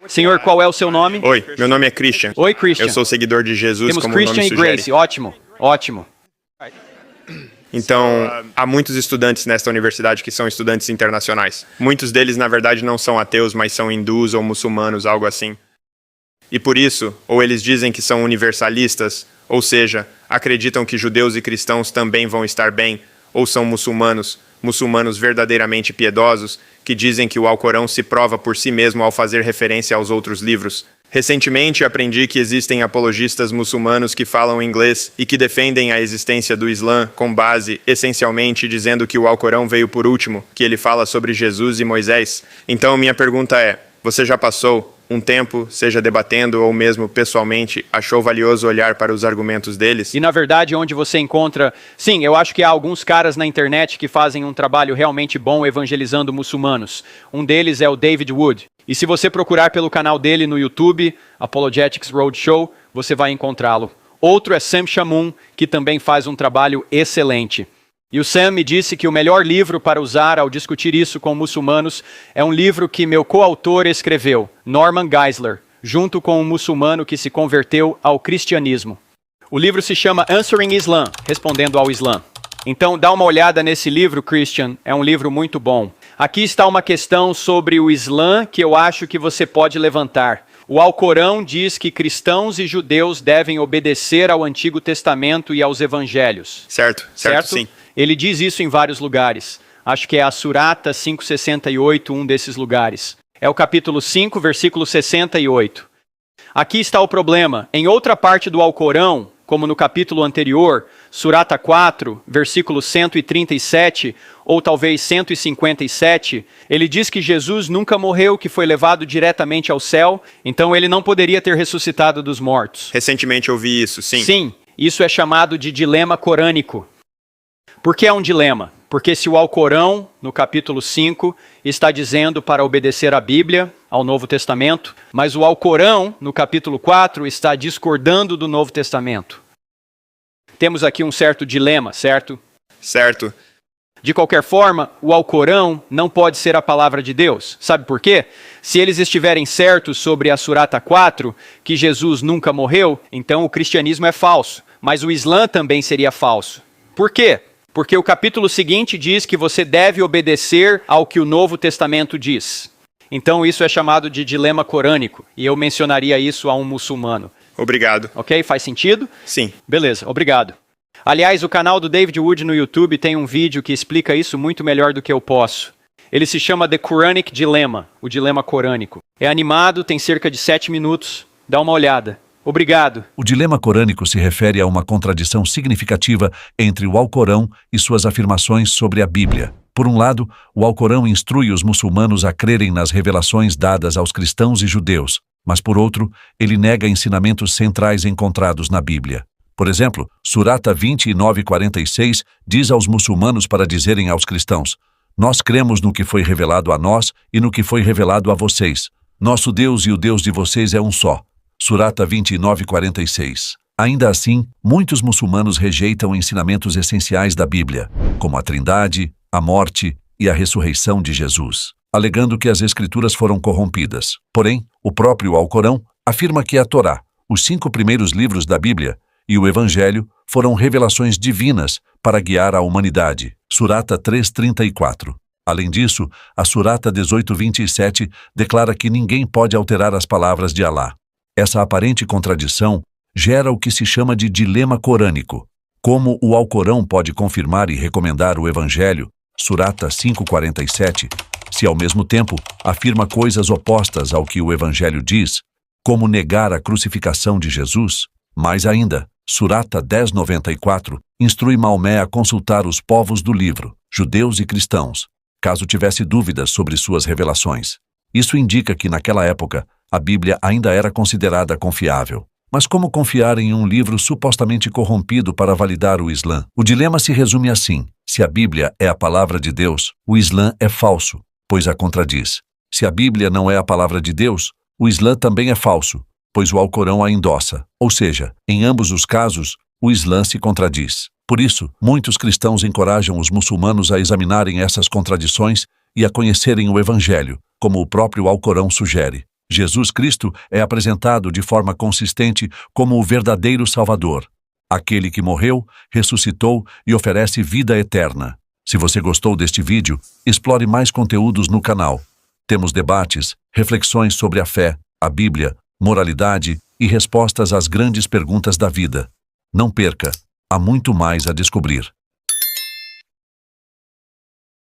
Senhor, qual é o seu nome? Oi, meu nome é Christian. Oi, Christian. Eu sou seguidor de Jesus, Temos como Christian o e nome sugere. Grace. Ótimo, ótimo. Então, há muitos estudantes nesta universidade que são estudantes internacionais. Muitos deles, na verdade, não são ateus, mas são hindus ou muçulmanos, algo assim. E por isso, ou eles dizem que são universalistas, ou seja, acreditam que judeus e cristãos também vão estar bem, ou são muçulmanos verdadeiramente piedosos, que dizem que o Alcorão se prova por si mesmo ao fazer referência aos outros livros. Recentemente aprendi que existem apologistas muçulmanos que falam inglês e que defendem a existência do Islã com base, essencialmente, dizendo que o Alcorão veio por último, que ele fala sobre Jesus e Moisés. Então minha pergunta é, você já passou um tempo, seja debatendo ou mesmo pessoalmente, achou valioso olhar para os argumentos deles? E na verdade, onde você encontra... Sim, eu acho que há alguns caras na internet que fazem um trabalho realmente bom evangelizando muçulmanos. Um deles é o David Wood. E se você procurar pelo canal dele no YouTube, Apologetics Roadshow, você vai encontrá-lo. Outro é Sam Shamoun, que também faz um trabalho excelente. E o Sam me disse que o melhor livro para usar ao discutir isso com muçulmanos é um livro que meu coautor escreveu, Norman Geisler, junto com um muçulmano que se converteu ao cristianismo. O livro se chama Answering Islam, Respondendo ao Islã. Então dá uma olhada nesse livro, Christian, é um livro muito bom. Aqui está uma questão sobre o Islã que eu acho que você pode levantar. O Alcorão diz que cristãos e judeus devem obedecer ao Antigo Testamento e aos Evangelhos. Certo, sim. Ele diz isso em vários lugares. Acho que é a Surata 568, um desses lugares. É o capítulo 5, versículo 68. Aqui está o problema. Em outra parte do Alcorão, como no capítulo anterior, Surata 4, versículo 137, ou talvez 157, ele diz que Jesus nunca morreu, que foi levado diretamente ao céu, então ele não poderia ter ressuscitado dos mortos. Recentemente eu vi isso, sim. Sim, isso é chamado de dilema corânico. Por que é um dilema? Porque se o Alcorão, no capítulo 5, está dizendo para obedecer à Bíblia, ao Novo Testamento, mas o Alcorão, no capítulo 4, está discordando do Novo Testamento. Temos aqui um certo dilema, certo? Certo. De qualquer forma, o Alcorão não pode ser a palavra de Deus. Sabe por quê? Se eles estiverem certos sobre a Surata 4, que Jesus nunca morreu, então o cristianismo é falso. Mas o Islã também seria falso. Por quê? Porque o capítulo seguinte diz que você deve obedecer ao que o Novo Testamento diz. Então isso é chamado de dilema corânico, e eu mencionaria isso a um muçulmano. Obrigado. Ok? Faz sentido? Sim. Beleza, obrigado. Aliás, o canal do David Wood no YouTube tem um vídeo que explica isso muito melhor do que eu posso. Ele se chama The Quranic Dilemma, o dilema corânico. É animado, tem cerca de 7 minutos. Dá uma olhada. Obrigado. O dilema corânico se refere a uma contradição significativa entre o Alcorão e suas afirmações sobre a Bíblia. Por um lado, o Alcorão instrui os muçulmanos a crerem nas revelações dadas aos cristãos e judeus, mas por outro, ele nega ensinamentos centrais encontrados na Bíblia. Por exemplo, Surata 29:46 diz aos muçulmanos para dizerem aos cristãos: nós cremos no que foi revelado a nós e no que foi revelado a vocês. Nosso Deus e o Deus de vocês é um só. Surata 29:46. Ainda assim, muitos muçulmanos rejeitam ensinamentos essenciais da Bíblia, como a Trindade, a morte e a ressurreição de Jesus, alegando que as Escrituras foram corrompidas. Porém, o próprio Alcorão afirma que a Torá, os 5 primeiros livros da Bíblia, e o Evangelho foram revelações divinas para guiar a humanidade. Surata 3:34. Além disso, a Surata 18:27 declara que ninguém pode alterar as palavras de Alá. Essa aparente contradição gera o que se chama de dilema corânico. Como o Alcorão pode confirmar e recomendar o Evangelho, Surata 5:47, se ao mesmo tempo afirma coisas opostas ao que o Evangelho diz, como negar a crucificação de Jesus? Mais ainda, Surata 10:94 instrui Maomé a consultar os povos do livro, judeus e cristãos, caso tivesse dúvidas sobre suas revelações. Isso indica que naquela época a Bíblia ainda era considerada confiável. Mas como confiar em um livro supostamente corrompido para validar o Islã? O dilema se resume assim: se a Bíblia é a palavra de Deus, o Islã é falso, pois a contradiz. Se a Bíblia não é a palavra de Deus, o Islã também é falso, pois o Alcorão a endossa. Ou seja, em ambos os casos, o Islã se contradiz. Por isso, muitos cristãos encorajam os muçulmanos a examinarem essas contradições e a conhecerem o Evangelho, como o próprio Alcorão sugere. Jesus Cristo é apresentado de forma consistente como o verdadeiro Salvador, aquele que morreu, ressuscitou e oferece vida eterna. Se você gostou deste vídeo, explore mais conteúdos no canal. Temos debates, reflexões sobre a fé, a Bíblia, moralidade e respostas às grandes perguntas da vida. Não perca, há muito mais a descobrir.